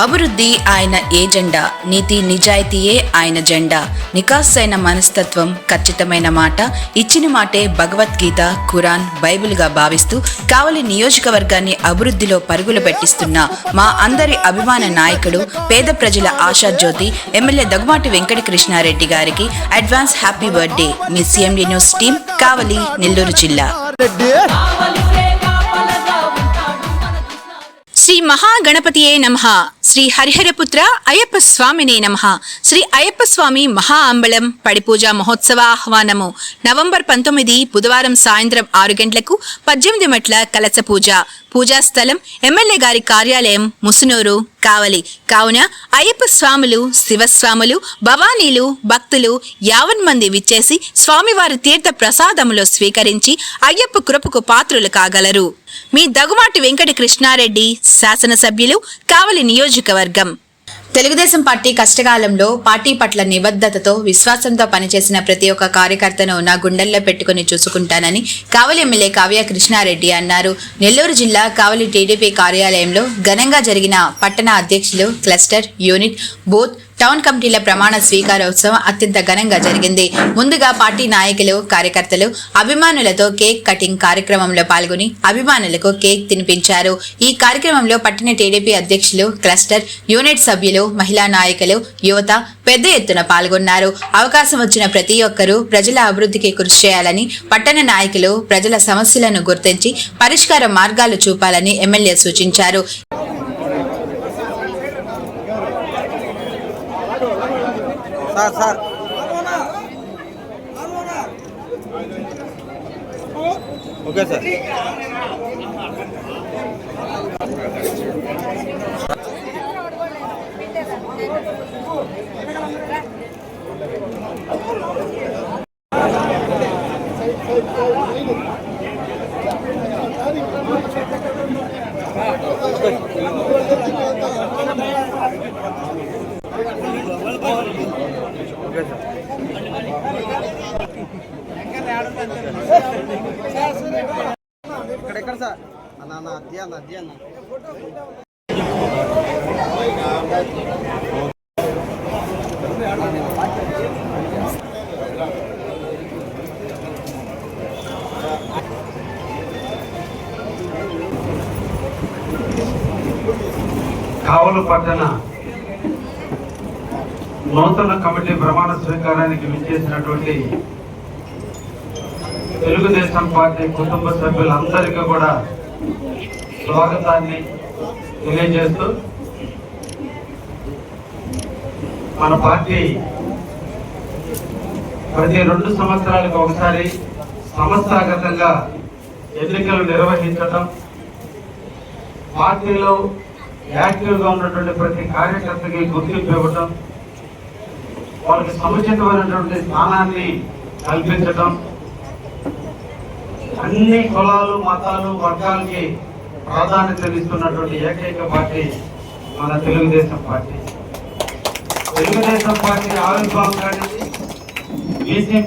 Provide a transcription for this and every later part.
అభివృద్ధి ఆయన ఏజెండా, నీతి నిజాయితీయే ఆయన జెండా. నికాసైన మనస్తత్వం, ఖచ్చితమైన మాట, ఇచ్చిన మాటే భగవద్గీత, ఖురాన్, బైబిల్గా భావిస్తూ కావలి నియోజకవర్గాన్ని అభివృద్ధిలో పరుగులు పెట్టిస్తున్న మా అందరి అభిమాన నాయకుడు, పేద ప్రజల ఆశాజ్యోతి ఎమ్మెల్యే దగ్గుమాటి వెంకట కృష్ణారెడ్డి గారికి అడ్వాన్స్ హ్యాపీ బర్త్డే. మీ CMD న్యూస్ టీం, కావలి, నెల్లూరు జిల్లా. శ్రీ మహాగణపతియే నమః. శ్రీ హరిహరపుత్ర అయ్యప్ప స్వామినే నమః. శ్రీ అయ్యప్ప స్వామి మహా అంబళం పడిపూజ మహోత్సవ ఆహ్వానము. నవంబర్ 19 బుధవారం సాయంత్రం 6 గంటలకు 18 మెట్ల కలశ పూజ. పూజా స్థలం ఎమ్మెల్యే గారి కార్యాలయం, ముసునూరు, కావలి. కావున అయ్యప్ప స్వాములు, శివస్వాములు, భవానీలు, భక్తులు 50 మంది విచ్చేసి స్వామివారి తీర్థ ప్రసాదములో స్వీకరించి అయ్యప్ప కృపకు పాత్రులు కాగలరు. మీ దగ్గుమాటి వెంకట కృష్ణారెడ్డి, శాసనసభ్యులు, కావలి నియోజకవర్గం. తెలుగుదేశం పార్టీ కష్టకాలంలో పార్టీ పట్ల నిబద్ధతతో, విశ్వాసంతో పనిచేసిన ప్రతి ఒక్క కార్యకర్తను నా గుండెల్లో పెట్టుకుని చూసుకుంటానని కావలి ఎమ్మెల్యే కావ్య కృష్ణారెడ్డి అన్నారు. నెల్లూరు జిల్లా కావలి టీడీపీ కార్యాలయంలో ఘనంగా జరిగిన పట్టణ అధ్యక్షులు, క్లస్టర్, యూనిట్, బూత్, టౌన్ కమిటీల ప్రమాణ స్వీకారోత్సవం అత్యంత ఘనంగా జరిగింది. ముందుగా పార్టీ నాయకులు, కార్యకర్తలు, అభిమానులతో కేక్ కటింగ్ కార్యక్రమంలో పాల్గొని అభిమానులకు కేక్ తినిపించారు. ఈ కార్యక్రమంలో పట్టణ టీడీపీ అధ్యక్షులు, క్లస్టర్, యూనిట్ సభ్యులు, మహిళా నాయకులు, యువత పెద్ద ఎత్తున పాల్గొన్నారు. అవకాశం వచ్చిన ప్రతి ఒక్కరూ ప్రజల అభివృద్ధికి కృషి చేయాలని, పట్టణ నాయకులు ప్రజల సమస్యలను గుర్తించి పరిష్కార మార్గాలు చూపాలని ఎమ్మెల్యే సూచించారు. Sir okay sir. ఇక్కడ సార్ అన్న అధ్యయన కావలి పట్టణ నూతన కమిటీ ప్రమాణ స్వీకారానికి విచ్చేసినటువంటి తెలుగుదేశం పార్టీ కుటుంబ సభ్యులందరికీ కూడా స్వాగతాన్ని తెలియజేస్తూ, మన పార్టీ ప్రతి 2 సంవత్సరాలకు ఒకసారి సంస్థాగతంగా ఎన్నికలు నిర్వహించడం, పార్టీలో యాక్టివ్గా ఉన్నటువంటి ప్రతి కార్యకర్తకి గుర్తింపు ఇవ్వటం, వాళ్ళకి సముచితమైనటువంటి స్థానాన్ని కల్పించటం, అన్ని కులాలు, మతాలు, వర్గాలకి ప్రాధాన్యత ఇస్తున్నటువంటి ఏకైక పార్టీ మన తెలుగుదేశం పార్టీ. తెలుగుదేశం పార్టీ ఆవిర్భావం కానీ బీసీ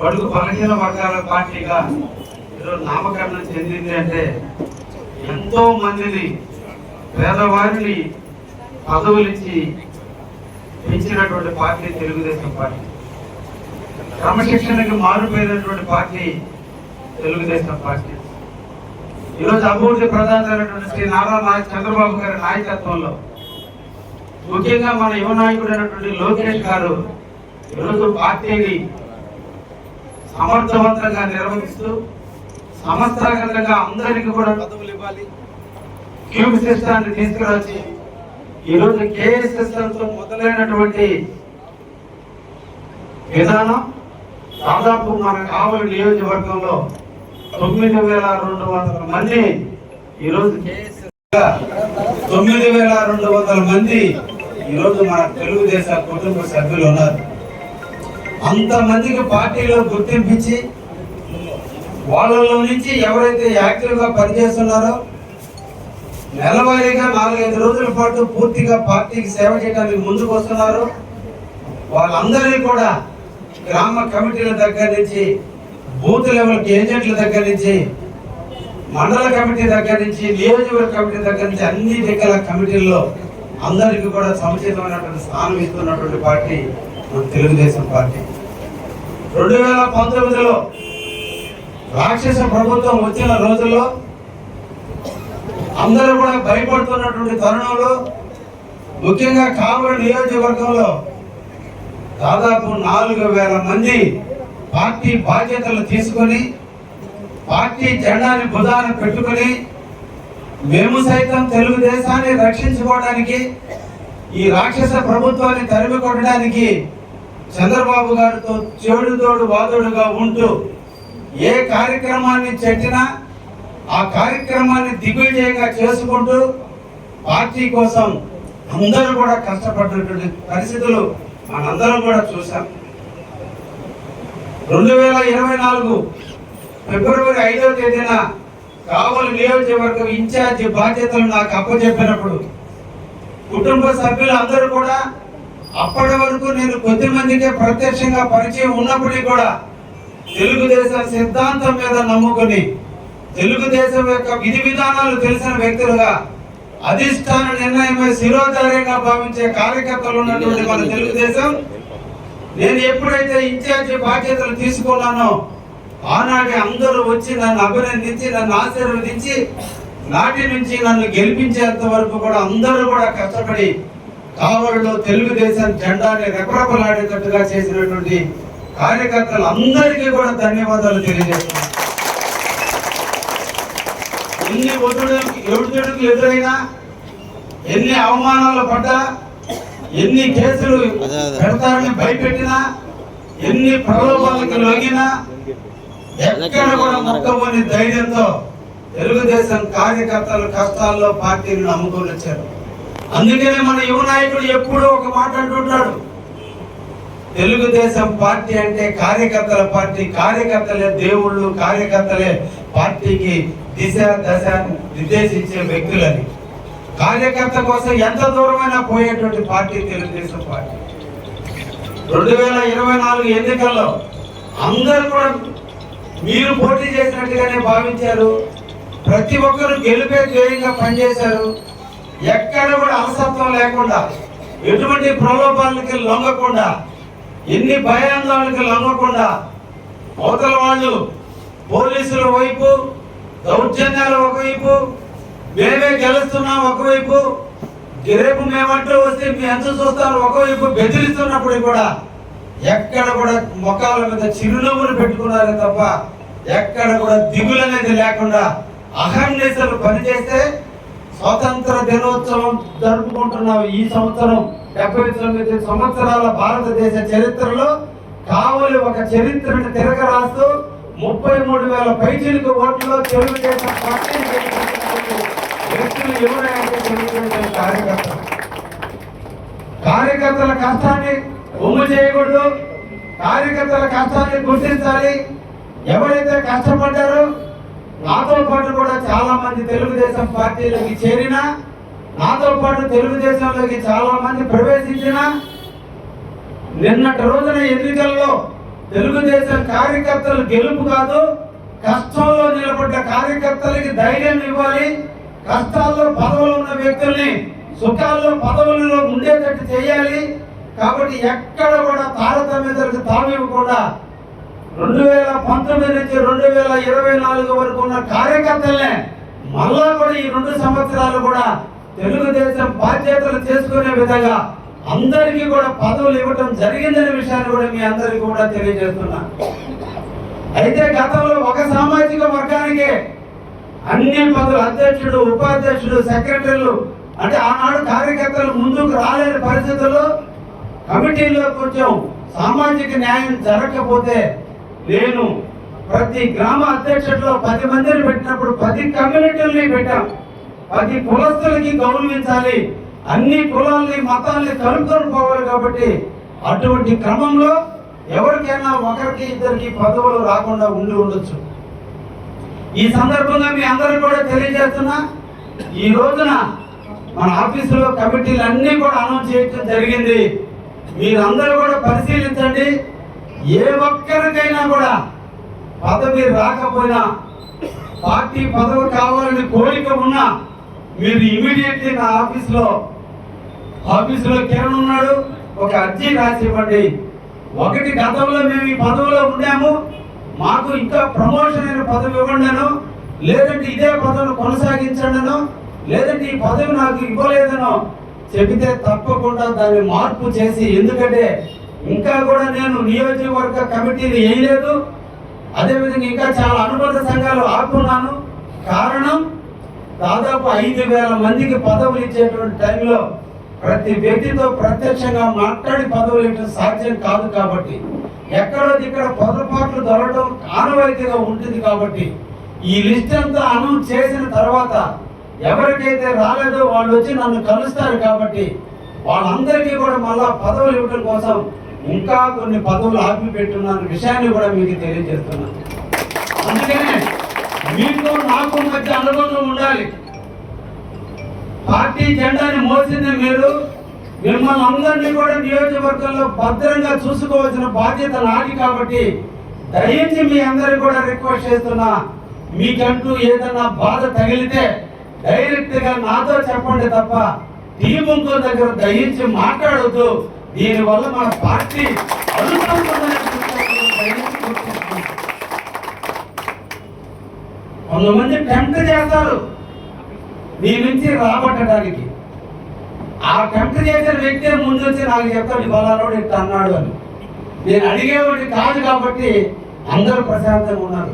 బడుగు బలహీన వర్గాల పార్టీగా ఈరోజు నామకరణం చెందింది అంటే ఎంతో మందిని, పేదవారిని పదవులిచ్చి పెంచినటువంటి పార్టీ తెలుగుదేశం పార్టీ. క్రమశిక్షణకి మారుపోయినటువంటి పార్టీ తెలుగుదేశం పార్టీ. ఈరోజు అభివృద్ధి ప్రధానమైనటువంటి శ్రీ నారా చంద్రబాబు గారి నాయకత్వంలో, ముఖ్యంగా మన యువ నాయకుడు అయినటువంటి లోకేష్ గారు ఈరోజు పార్టీని సమర్థవంతంగా నిర్వహిస్తూ సంస్థాగతంగా అందరికీ కూడా పదవులు ఇవ్వాలి, క్యూబ్ సిస్టాన్ని తీసుకురాచి ఈరోజు కేఎస్ సిస్టంతో మొదలైనటువంటి విధానం దాదాపు మన కావలి నియోజకవర్గంలో 9,200 మంది ఈరోజు 9,200 మంది ఈరోజు మన తెలుగుదేశం కుటుంబ సభ్యులు ఉన్నారు. అంతమందికి పార్టీలో గుర్తింపించి వాళ్ళలో నుంచి ఎవరైతే యాక్టివ్గా పనిచేస్తున్నారో, నెలవారీగా 4-5 రోజుల పాటు పూర్తిగా పార్టీకి సేవ చేయడానికి ముందుకు వస్తున్నారో, వాళ్ళందరినీ కూడా గ్రామ కమిటీల దగ్గర నుంచి, బూత్ లెవెల్ ఏజెంట్ల దగ్గర నుంచి, మండల కమిటీ దగ్గర నుంచి, నియోజకవర్గ కమిటీ దగ్గర నుంచి అన్ని దగ్గర కమిటీల్లో అందరికీ కూడా సముచితమైనటువంటి స్థానం ఇస్తున్నటువంటి పార్టీ మన తెలుగుదేశం పార్టీ. 2019లో రాక్షస ప్రభుత్వం వచ్చిన రోజుల్లో అందరూ కూడా భయపడుతున్నటువంటి తరుణంలో ముఖ్యంగా కావలి నియోజకవర్గంలో దాదాపు 4,000 మంది పార్టీ బాధ్యతలు తీసుకొని పార్టీ జెండాని భుజాన పెట్టుకొని మేము సైతం తెలుగుదేశాన్ని రక్షించుకోవడానికి ఈ రాక్షస ప్రభుత్వాన్ని తరిమి కొట్టడానికి చంద్రబాబు గారితో చేడుతోడు వాదుడుగా ఉంటూ ఏ కార్యక్రమాన్ని చెట్టినా ఆ కార్యక్రమాన్ని దిగ్విజయంగా చేసుకుంటూ పార్టీ కోసం అందరూ కూడా కష్టపడినటువంటి పరిస్థితులు మనందరం కూడా చూసాం. 2024 ఫిబ్రవరి 5వ తేదీన కావలి నియోజకవర్గం ఇన్ఛార్జి బాధ్యతలు నాకు అప్పచెప్పినప్పుడు కుటుంబ సభ్యులు అందరూ కూడా అప్పటి వరకు నేను కొద్ది మందికే ప్రత్యక్షంగా పరిచయం ఉన్నప్పటికీ కూడా తెలుగుదేశం సిద్ధాంతం మీద నమ్ముకుని తెలుగుదేశం యొక్క విధి విధానాలు తెలిసిన వ్యక్తులుగా అధిష్టాన నిర్ణయమే శిరోధార్యంగా భావించే కార్యకర్తలు ఉన్నటువంటి మన తెలుగుదేశం నేను ఎప్పుడైతే ఇన్ఛార్జి బాధ్యతలు తీసుకున్నానో ఆనాటి అందరూ వచ్చి నన్ను అభినందించి నన్ను ఆశీర్వదించి నాటి నుంచి నన్ను గెలిపించేంత వరకు కూడా అందరూ కూడా కష్టపడి కావలిలో తెలుగుదేశం జెండాని రెపరెపలాడేటట్టుగా చేసినటువంటి కార్యకర్తలు అందరికీ కూడా ధన్యవాదాలు తెలియజేస్తున్నాను. ఎన్ని ఒడిదుడుకులు ఎదురైనా ఎన్ని అవమానాలు పడ్డా ఎన్ని కేసులు పెడతారని భయపెట్టినా ఎన్ని ప్రలోభాలకు లొంగినా ఎక్కడ కూడా మొక్కబోని ధైర్యంతో తెలుగుదేశం కార్యకర్తలు కష్టాల్లో పార్టీని నమ్ముకొని వచ్చారు. అందుకనే మన యువ నాయకుడు ఎప్పుడూ ఒక మాట అంటుంటాడు, తెలుగుదేశం పార్టీ అంటే కార్యకర్తల పార్టీ, కార్యకర్తలే దేవుళ్ళు, కార్యకర్తలే పార్టీకి దిశ దశ నిర్దేశించే వ్యక్తులని. కార్యకర్త కోసం ఎంత దూరమైనా పోయేటువంటి పార్టీ తెలుగుదేశం పార్టీ. 2024 ఎన్నికల్లో అందరూ కూడా మీరు పోటీ చేసినట్టుగానే భావించారు. ప్రతి ఒక్కరు గెలిపే ధ్యేయంగా పనిచేశారు. ఎక్కడ కూడా అలసత్వం లేకుండా, ఎటువంటి ప్రలోభాలకి లొంగకుండా, ఎన్ని భయాందోళనకి లొంగకుండా అవతల వాళ్ళు పోలీసుల వైపు దౌర్జన్యాలు ఒకవైపు, మేమే గెలుస్తున్నాం ఒకవైపు, రేపు మేమంటూ వస్తే మీ అంచు చూస్తారు ఒకవైపు బెదిరిస్తున్నప్పుడు కూడా ఎక్కడ కూడా ముఖాల మీద చిరునవ్వులు పెట్టుకున్నారే తప్ప ఎక్కడ కూడా దిగులు అనేది లేకుండా అహర్నిశలు పనిచేస్తే స్వాతంత్ర దినోత్సవం జరుపుకుంటున్నాం ఈ సంవత్సరం. 79 సంవత్సరాల భారతదేశ చరిత్రలో కావలి ఒక చరిత్రను తిరగరాస్తూ 33,000 పైచిలకు ఓట్లలో తెలుగుదేశం పార్టీ వ్యక్తులు ఎవరైతే తెలుగుదేశం కార్యకర్తలు. కార్యకర్తల కష్టాన్ని ఒమ్ము చేయకూడదు, కార్యకర్తల కష్టాన్ని గుర్తించాలి. ఎవరైతే కష్టపడ్డారో నాతో పాటు కూడా చాలా మంది తెలుగుదేశం పార్టీలోకి చేరినా, నాతో పాటు తెలుగుదేశంలోకి చాలా మంది ప్రవేశించినా, నిన్నటి రోజున ఎన్నికల్లో తెలుగుదేశం కార్యకర్తలు గెలుపు కాదు, కష్టంలో నిలబడ్డ కార్యకర్తలకి ధైర్యం ఇవ్వాలి. కష్టాల్లో పదవులు ఉన్న వ్యక్తుల్ని సుఖాల్లో పదవులలో ఉండేటట్టు చేయాలి. కాబట్టి ఎక్కడ కూడా తారతమ్యాలకు తావివ్వకుండా 2019 నుంచి 2024 వరకు ఉన్న కార్యకర్తలనే మళ్ళా కూడా ఈ 2 సంవత్సరాలు కూడా తెలుగుదేశం బాధ్యతలు చేసుకునే విధంగా అందరికీ కూడా పదవులు ఇవ్వడం జరిగిందనే విషయాన్ని కూడా మీ అందరికీ కూడా తెలియజేస్తున్నా. అయితే గతంలో ఒక సామాజిక వర్గానికే అన్ని పదవులు, అధ్యక్షుడు, ఉపాధ్యక్షుడు, సెక్రటరీలు, అంటే ఆనాడు కార్యకర్తలు ముందుకు రాలేని పరిస్థితుల్లో కమిటీల్లో కొంచెం సామాజిక న్యాయం జరగకపోతే నేను ప్రతి గ్రామ అధ్యక్షుడిలో 10 మందిని పెట్టినప్పుడు 10 కమ్యూనిటీలని పెట్టాం. 10 కులస్తులకి గౌరవించాలి, అన్ని కులాలని మతాలని కలుపుకొని పోవాలి. కాబట్టి అటువంటి క్రమంలో ఎవరికైనా ఒకరికి ఇద్దరికి పదవులు రాకుండా ఉండొచ్చు. ఈ సందర్భంగా మీ అందరూ కూడా తెలియజేస్తున్నా, ఈ రోజున మన ఆఫీసులో కమిటీలు అన్నీ కూడా అనౌన్స్ చేయడం జరిగింది. మీరందరూ కూడా పరిశీలించండి. ఏ ఒక్కరికైనా కూడా పదవి రాకపోయినా, పార్టీ పదవి కావాలని కోరిక ఉన్నా మీరు ఇమీడియట్లీ నా ఆఫీస్లో ఆఫీసులో కిరణ్ ఉన్నాడు, ఒక అర్జీ రాసి ఇవ్వండి. ఒకటి, గతంలో మేము ఈ పదవిలో ఉన్నాము, మాకు ఇంకా ప్రమోషన్ అయిన పదవి ఇవ్వండిను, లేదంటే ఇదే పదవిని కొనసాగించండిను, లేదంటే ఈ పదవి నాకు ఇవ్వలేదనో చెబితే తప్పకుండా దాన్ని మార్పు చేసి, ఎందుకంటే ఇంకా కూడా నేను నియోజకవర్గ కమిటీలు వేయలేదు, అదేవిధంగా ఇంకా చాలా అనుబంధ సంఘాలు ఆపుకున్నాను. కారణం, దాదాపు 5,000 మందికి పదవులు ఇచ్చేటువంటి టైంలో ప్రతి వ్యక్తితో ప్రత్యక్షంగా మాట్లాడి పదవులు ఇవ్వడం సాధ్యం కాదు. కాబట్టి ఎక్కడో ఇక్కడ పొరపాట్లు దొరకడం ఆనవాయితీగా ఉంటుంది. కాబట్టి ఈ లిస్ట్ అంతా అనౌన్స్ చేసిన తర్వాత ఎవరికైతే రాలేదో వాళ్ళు వచ్చి నన్ను కలుస్తారు. కాబట్టి వాళ్ళందరికీ కూడా మళ్ళా పదవులు ఇవ్వడం కోసం ఇంకా కొన్ని పదవులు ఆపి పెట్టున్న విషయాన్ని కూడా మీకు తెలియజేస్తున్నాను. అందుకనే మీకు నాకు మధ్య అనుబంధం ఉండాలి. పార్టీ జెండాని మోసింది మీరు, మిమ్మల్ని అందరినీ కూడా నియోజకవర్గంలో భద్రంగా చూసుకోవాల్సిన బాధ్యత నాది. కాబట్టి దయించి మీ అందరికీ కూడా రిక్వెస్ట్ చేస్తున్నా, మీకంటూ ఏదన్నా బాధ తగిలితే డైరెక్ట్ గా నాతో చెప్పండి తప్ప టీం ఇంకో దగ్గర దయించి మాట్లాడొద్దు. దీనివల్ల మన పార్టీ కొంతమంది టెంప్ట్ చేస్తారు మీ నుంచి రాబట్టడానికి. ఆ టెంప్ట్ చేసిన వ్యక్తి ముందు వచ్చి నాకు చెప్తాడు బలారోడు ఇట్లా అన్నాడు అని. నేను అడిగేవాడి కాదు. కాబట్టి అందరూ ప్రశాంతంగా ఉన్నారు.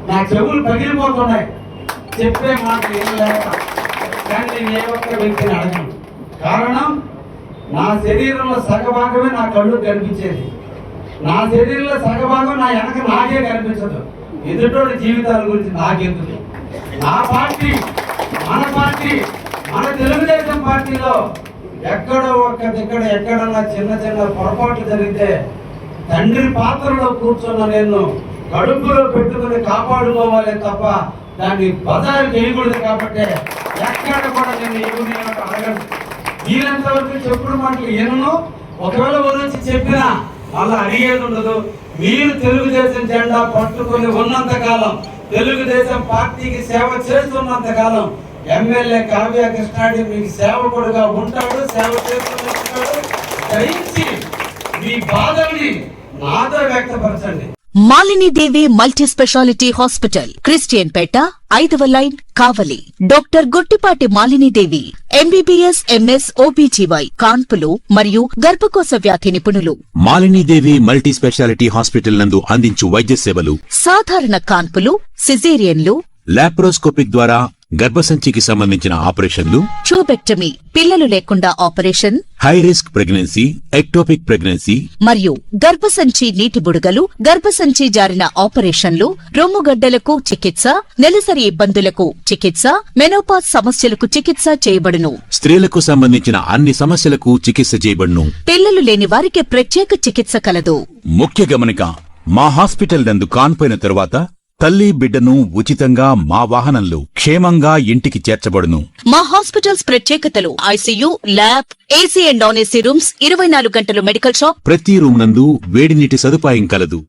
నా చెవులు పగిలిపోతున్నాయి చెప్పే మాట ఏం లేక. కానీ నేను ఏ ఒక్క వ్యక్తిని అడగను. కారణం, నా శరీరంలో సగభాగమే నా కళ్ళు కనిపించేది. నా శరీరంలో సగభాగం నా వెనక నాకే కనిపించదు. ఎదుటోడి జీవితాల గురించి నాకెందుకు? నా పార్టీ, మన తెలుగుదేశం పార్టీలో ఎక్కడో ఒక్క దగ్గర ఎక్కడన్నా చిన్న చిన్న పొరపాట్లు జరిగితే తండ్రి పాత్రలో కూర్చున్న నేను కడుపులో పెట్టుకుని కాపాడుకోవాలి తప్ప దాన్ని బజారు చేయకూడదు. కాబట్టి ఎక్కడ కూడా నేను ఎవరిని అడగను. వీరంత వరకు చెప్పుడు మాటలు వినను. ఒకవేళ గురించి చెప్పినా మళ్ళీ అడిగేది ఉండదు. మీరు తెలుగుదేశం జెండా పట్టుకుని ఉన్నంత కాలం, తెలుగుదేశం పార్టీకి సేవ చేస్తున్నంత కాలం ఎమ్మెల్యే కావ్య కృష్ణారెడ్డి మీకు సేవకుడుగా ఉంటాడు, సేవ చేస్తున్నాడు. దయించి మీ బాధల్ని నాతో వ్యక్తపరచండి. Malini Devi multi speciality hospital, Christian Peta, 5వ line, Kavali. Doctor Guttipati Malini Devi, MBBS, MS, OBGY, కాన్పులు మరియు గర్భకోశ వ్యాధి నిపుణులు. మాలినీదేవి మల్టీ స్పెషాలిటీ హాస్పిటల్ నందు అందించు వైద్య సేవలు: సాధారణ కాన్పులు, సిజేరియన్లు, లాప్రోస్కోపిక్ ద్వారా గర్భసంచికి సంబంధించిన ఆపరేషన్లు, ట్యూబెక్టమీ, పిల్లలు లేకుండా operation, high risk pregnancy, ectopic pregnancy మరియు గర్భసంచి నీటి బుడగలు, గర్భసంచి జారిన ఆపరేషన్లు, రొమ్ముగడ్డలకు చికిత్స, నెలసరి ఇబ్బందులకు చికిత్స, మెనోపాజ్ సమస్యలకు చికిత్స చేయబడును. స్త్రీలకు సంబంధించిన అన్ని సమస్యలకు చికిత్స చేయబడును. పిల్లలు లేని వారికి ప్రత్యేక చికిత్స కలదు. ముఖ్య గమనిక: మా హాస్పిటల్ నందు కాన్పోయిన తరువాత తల్లి బిడ్డను ఉచితంగా మా వాహనంలో క్షేమంగా ఇంటికి చేర్చబడును. మా హాస్పిటల్స్ ప్రత్యేకతలు: ICU, lab, AC and non AC rooms, 24 గంటలు మెడికల్ షాప్, ప్రతి రూమ్ నందు వేడి నీటి సదుపాయం కలదు.